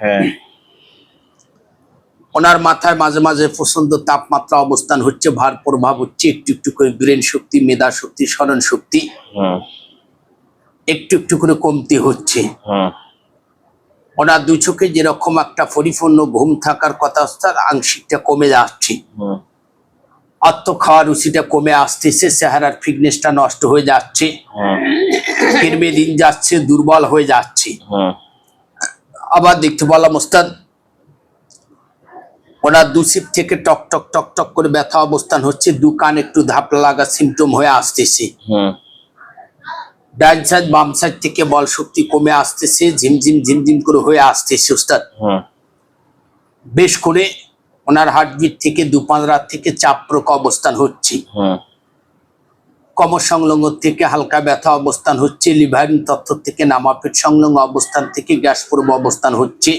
হ্যাঁ, ওনার মাথায় মাঝে মাঝে প্রচন্ড তাপমাত্রা অবস্থান হচ্ছে, ভার প্রভাব হচ্ছে, একটু একটু করে ব্রেন শক্তি, মেধা শক্তি, স্মরণ শক্তি একটু একটু করে কমতে হচ্ছে। ওনার দুই চোখে যেরকম একটা পরিপূর্ণ ঘুম থাকার কথা, তার আংশিকটা কমে যাচ্ছে। অর্থ খাওয়ার রুচিটা কমে আসতেছে, চেহারার ফিটনেসটা নষ্ট হয়ে যাচ্ছে, কিরমে দিন যাচ্ছে, দুর্বল হয়ে যাচ্ছে। আবার দেখতে পেলাম ওস্তাদ ওনার দুশিপ থেকে টক টক টক টক করে ব্যথা অবস্থান হচ্ছে, দুকান একটু ধাপলা লাগা সিমটম হয়ে আসতেছে। ডান সাইড বাম সাইড থেকে বল শক্তি কমে আসতেছে, ঝিমঝিম ঝিমঝিম করে হয়ে আসতেছে ওস্তাদ। বেশ করে ওনার হার্টবিট থেকে দুপাঁজরা থেকে চাপ প্রক অবস্থান হচ্ছে, কমর সংলগ্ন থেকে হালকা ব্যথা অবস্থান হচ্ছে, লিভারিং তথ্য থেকে নামাপেট সংলগ্ন অবস্থান থেকে গ্যাস পূর্ব অবস্থান হচ্ছে,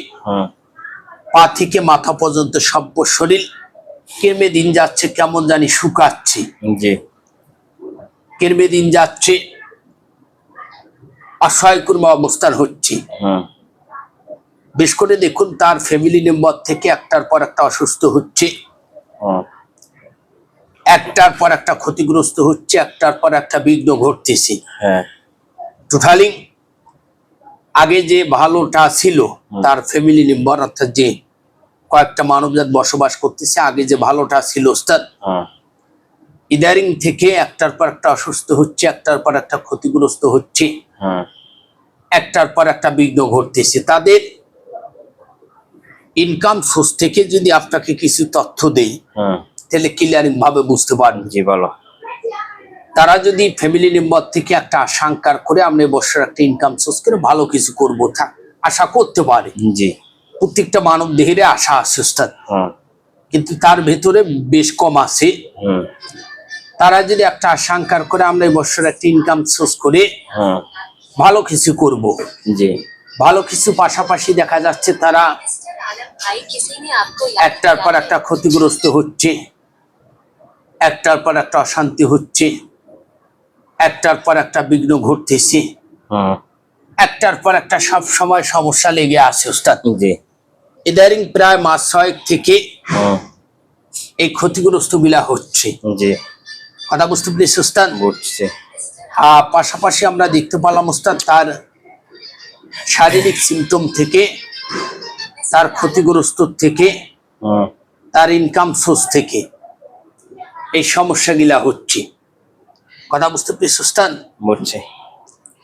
পা থেকে মাথা পর্যন্ত সভ্য শরীর কেমে দিন যাচ্ছে কেমন জানি শুকাচ্ছে, কেমে দিন যাচ্ছে অসহায়কর্ম অবস্থান হচ্ছে। বেশ করে দেখুন তার ফ্যামিলি মেম্বার থেকে একটার পর একটা অসুস্থ হচ্ছে, একটার পর একটা ক্ষতিগ্রস্ত হচ্ছে, একটার পর একটা বিঘ্ন ঘটতেছে। টোটালি আগে যে ভালোটা ছিল তার ফ্যামিলি মেম্বার, অর্থাৎ যে কয়েকটা মানবজাত বসবাস করতেছে, আগে যে ভালোটা ছিল ওস্তাদ, ইদারিং থেকে একটার পর একটা অসুস্থ হচ্ছে, একটার পর একটা ক্ষতিগ্রস্ত হচ্ছে, একটার পর একটা বিঘ্ন ঘটতেছে। তাদের ইনকাম সোর্স থেকে যদি আপনাকে কিছু তথ্য দেই তাহলে ক্লিয়ারিং ভাবে বুঝতে পারবেন। জি বলো। তারা যদি ফ্যামিলি মেম্বার থেকে একটা আশঙ্কা করে আমরা বছর একটা ইনকাম সোর্স করে ভালো কিছু করবো আশা করতে পারে। জি, প্রত্যেকটা মানব দেহের আশা আছে ওস্তাদ, কিন্তু তার ভেতরে বেশ কম আছে। তারা যদি একটা আশঙ্কা করে আমরা বছর একটা ইনকাম সোর্স করে ভালো কিছু করব, জি, ভালো কিছু পাশাপাশি দেখা যাচ্ছে তারা একটার পর একটা ক্ষতিগ্রস্ত হচ্ছে, একটার পর একটা অশান্তি হচ্ছে, একটার পর একটা বিঘ্ন ঘটতেছে, একটার পর একটা সব সময় সমস্যা লেগে আছে ওস্তাদ। ইদারিং প্রায় মাস 6 থেকে এই ক্ষতিগ্রস্ত বিলা হচ্ছে। কথা বুঝতে পেরেছি ওস্তাদ? পাশাপাশি আমরা দেখতে পেলাম ওস্তাদ তার শারীরিক সিমটম থেকে, তার ক্ষতিগ্রস্ত থেকে, তার ইনকাম সোর্স থেকে এই সমস্যাগুলা হচ্ছে। কথা বুঝতে পেরেছি ওস্তাদ?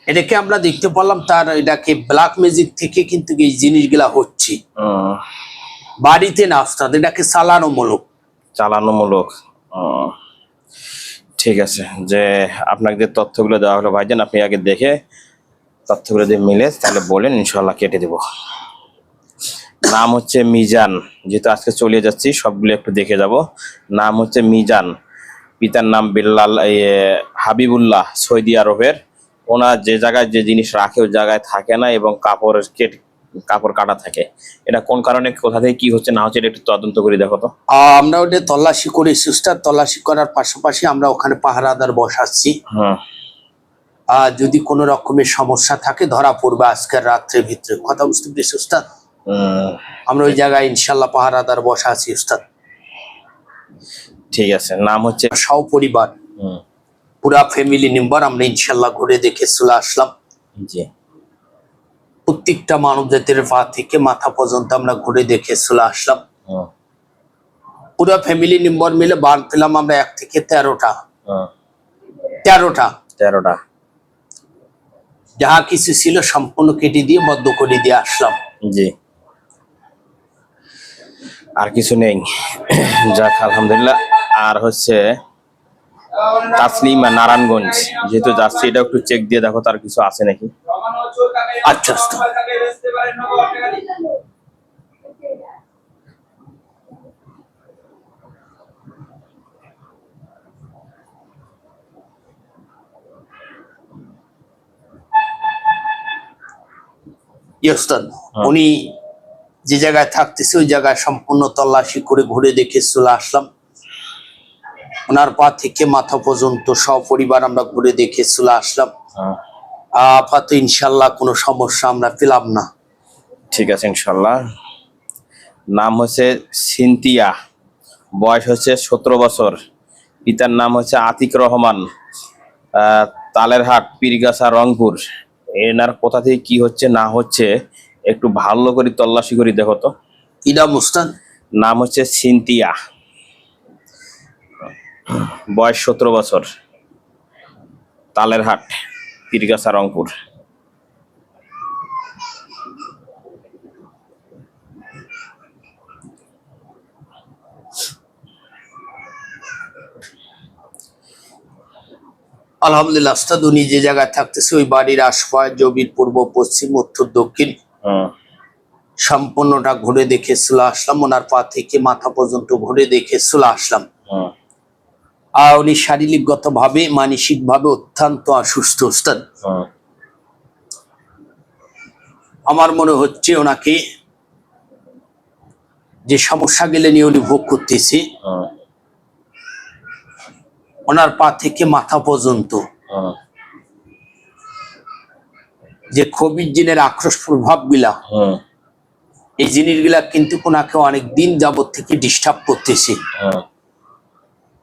এটাকে আমরা দেখতে পেলাম তার এটাকে ব্ল্যাক ম্যাজিক থেকে কিন্তু এই জিনিসগুলা হচ্ছে, বাড়িতে না ওস্তাদ, এটাকে চালানোমূলক। ঠিক আছে, যে আপনাকে যে তথ্যগুলো দেওয়া হলো ভাইজান, আপনি আগে দেখে তথ্যগুলো দিয়ে মিলে তাহলে বলেন, ইনশাল্লাহ কেটে দেব। নাম হচ্ছে মিজান, যেহেতু আজকে চলে যাচ্ছি সবগুলো একটু দেখে যাব। নাম হচ্ছে মিজান, পিতার নাম বিল্লাল হাবিবুল্লাহ, সৌদি আরবের। ওনার যে জায়গায় যে জিনিস রাখে ওই জায়গায় থাকে না, এবং কাপড় কাটা থাকে। এটা কোন কারণে, কোথা থেকে কি হচ্ছে না হচ্ছে, এটা একটু তদন্ত করে দেখো তো। আমরা ওটা তল্লাশি করে তল্লাশি করার পাশাপাশি আমরা ওখানে পাহারাদার বসাচ্ছি। যদি কোনো রকমের সমস্যা থাকে ধরা পড়বে আজকের রাত্রের ভিতরে। কথা বুঝতে পেরেছি উস্তাদ? আমরা ওই জায়গায় ইনশাল্লাহ পাহারাদার বসা আছি উস্তাদ। ঠিক আছে, নাম হচ্ছে সপরিবার পুরা ফ্যামিলি মেম্বার আমরা ইনশাল্লাহ ঘুরে দেখে চলে আসলাম। প্রত্যেকটা মানব জাতির পা থেকে মাথা পর্যন্ত আমরা ঘুরে দেখে চলে আসলাম। পুরো ফ্যামিলি মেম্বার মিলে বার পেলাম আমরা 1 থেকে 13টা যাহা কিছু ছিল সম্পূর্ণ কেটে দিয়ে বদ্ধ করে দিয়ে আসলাম। আর কিছু নেই? যাক আলহামদুলিল্লাহ। আর হচ্ছে তাসলিমা নারায়ণগঞ্জ, যেহেতু যাচ্ছি, এটা একটু চেক দিয়ে দেখো তার কিছু আছে নাকি। আচ্ছা, উনি যে জায়গায় থাকতেছে ওই জায়গায় সম্পূর্ণ তল্লাশি করে ঘুরে দেখে চলে আসলাম। ওনার পা থেকে মাথা পর্যন্ত সপরিবার আমরা ঘুরে দেখে চলে আসলাম। আপাতত ইনশাল্লাহ কোনো সমস্যা আমরা পেলাম না। ঠিক আছে ইনশাল্লাহ। নাম হচ্ছে সিনতিয়া, বয়স হচ্ছে 17 বছর, পিতার নাম হচ্ছে আতিক রহমান, তালেরহাট, পীরগাছা, রংপুর। এনার কোথা থেকে কি হচ্ছে না হচ্ছে একটু ভালো করে তল্লাশি করি দেখো তো। কি নাম উস্তাদ? নাম হচ্ছে সিনতিয়া, বয়স 17 বছর, তালেরহাট, পীরগাছা, রংপুর। আলহামদুলিল্লাহ উস্তাদ, উনি যে জায়গায় থাকতেছে ওই বাড়ির আশপাশ জমির পূর্ব, পশ্চিম, উত্তর, দক্ষিণ সম্পূর্ণটা ঘুরে দেখে চলে আসলাম। ওনার পা থেকে মাথা পর্যন্ত ঘুরে দেখে চলে আসলাম। আর উনি শারীরিকগত ভাবে, মানসিক ভাবে অত্যন্ত অসুস্থ উস্তাদ। আমার মনে হচ্ছে ওনাকে যে সমস্যা গেলে নিয়ে উনি ভোগ করতেছে, ওনার পা থেকে মাথা পর্যন্ত যে খবির জিনের আক্রোশ প্রভাব গুলা, এই জিনিসগুলা কিন্তু ওনাকে অনেক দিন যাবত থেকে ডিস্টার্ব করতেছে।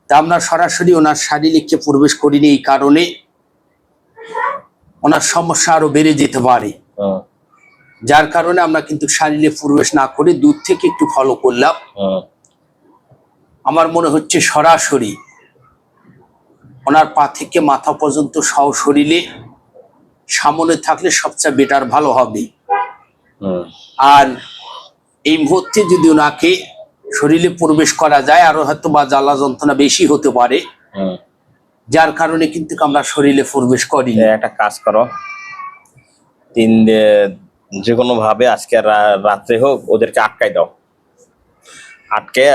তা আমরা সরাসরি ওনার শারীরিককে প্রবেশ করিনি, এই কারণে ওনার সমস্যা আরো বেড়ে যেতে পারে। যার কারণে আমরা কিন্তু শারীরে প্রবেশ না করে দূর থেকে একটু ফলো করলাম। আমার মনে হচ্ছে সরাসরি ওনার পা থেকে মাথা পর্যন্ত সহ শরীরে সামনে থাকলে সবচেয়ে বেটার ভালো হবে। আর এই মুহূর্তে যদি ওনাকে শরীরে প্রবেশ করা যায়, আরো হয়তো বা জ্বালা যন্ত্রণা বেশি হতে পারে, যার কারণে কিন্তু আমরা শরীরে প্রবেশ করি। একটা কাজ করো, যে কোনো ভাবে আজকে রাত্রে হোক ওদেরকে আটকাই দাও। আটকে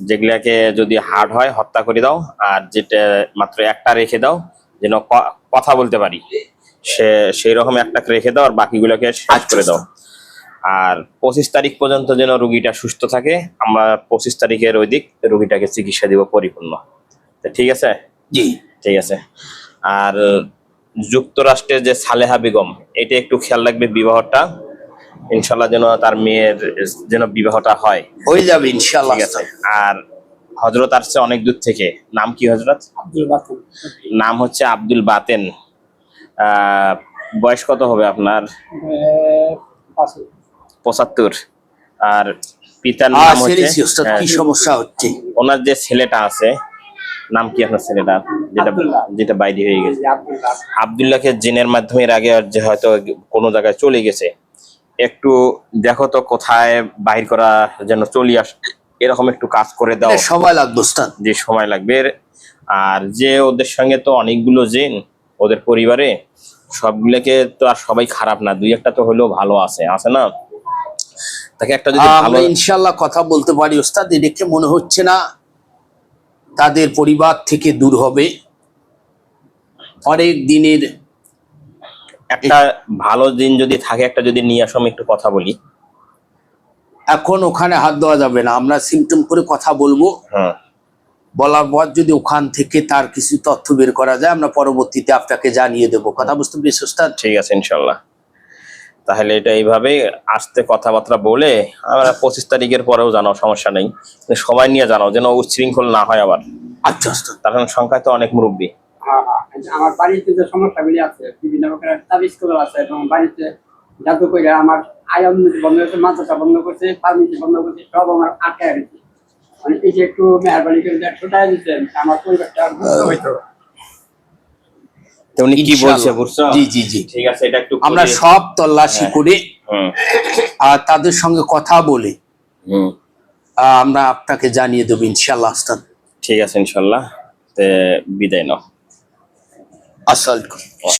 যেগুলাকে যদি হার্ড হয় হত্যা করে দাও, আর যেটা মাত্র একটা রেখে দাও যেন কথা বলতে পারি, সেই রকম একটা রেখে দাও, আর বাকিগুলোকে শেষ করে দাও। আর 25 তারিখ পর্যন্ত যেন রোগীটা সুস্থ থাকে, আমরা 25 তারিখের ওই দিক রোগীটাকে চিকিৎসা দিব পরিপূর্ণ। ঠিক আছে? জি ঠিক আছে। আর যুক্তরাষ্ট্রের যে সালেহা বেগম, এটা একটু খেয়াল রাখবে, বিবাহটা ইনশাল্লাহ যেন তার মেয়ের যেন বিবাহটা হয়, হয়ে যাবে ইনশাআল্লাহ। ঠিক আছে। আর হযরত আসছে অনেক দূর থেকে, নাম কি হযরত? আব্দুল বাতেন। নাম হচ্ছে আব্দুল বাতেন। বয়স কত হবে আপনার? 75। আর পিতার নাম হচ্ছে, কি সমস্যা হচ্ছে? ওনার যে ছেলেটা আছে, নাম কি আপনার ছেলেটা, যেটা বাইরে হয়ে গেছে? আব্দুল্লাহকে জিনের মাধ্যমে এর আগে যে হয়তো কোনো জায়গায় চলে গেছে, একটু দেখো তো কোথায় বাহির করা যেন চলে আসে, এরকম একটু কাজ করে দাও। সময় লাগবে উস্তাদ। যে সময় লাগবে। আর যে ওদের সঙ্গে তো অনেকগুলো জিন ওদের পরিবারে, সবগুলোকে তো আর সবাই খারাপ না, দুই একটা তো হলেও ভালো আছে না? তাকে একটা যদি ভালো, ইনশাআল্লাহ কথা বলতে পারি উস্তাদ, দেখে মনে হচ্ছে না তাদের পরিবার থেকে দূর হবে। অনেক দিনের একটা ভালো দিন যদি থাকে, একটা যদি নিয়ে আসো, আমি একটু কথা বলি। এখন ওখানে হাত দেওয়া যাবে না, আমরা সিমটম করে কথা বলবো। বলার পর যদি ওখান থেকে তার কিছু তথ্য বের করা যায়, আমরা পরবর্তীতে আপনাকে জানিয়ে দেবো। কথা বুঝতে পেরেছি উস্তাদ? ঠিক আছে ইনশাল্লাহ। তাহলে এটা এইভাবে আসতে কথাবার্তা বলে আমরা 25 তারিখের পরেও জানাও, সমস্যা নেই, সময় নিয়ে জানাও যেন উচ্ছৃঙ্খল না হয় আবার। আচ্ছা উস্তাদ। তার কারণ সংখ্যায় তো অনেক মুরব্বী। আমার বাড়িতে যে সমস্যাগুলি আছে, বিভিন্ন প্রকারের তাবিজ করা আছে, এবং বাড়িতে জাদু করে আমার আয়ন বন্ধ করছে, মাথাটা বন্ধ করছে, ফার্মেসি বন্ধ করছে, সব আমার আটকে গেছে। মানে এই যে একটু মেহরবানি করে 100 টাকা দিচ্ছেন, আমার পরিবারটা হইতো। উনি কি বলছে বুঝছো? জি জি জি, ঠিক আছে, এটা একটু আমরা সব তল্লাশি করে আর তাদের সঙ্গে কথা বলে আমরা আপনাকে জানিয়ে দেবো ইনশাআল্লাহ উস্তাদ। ঠিক আছে ইনশাল্লাহ। বিদায় নাও। আসসালামু আলাইকুম।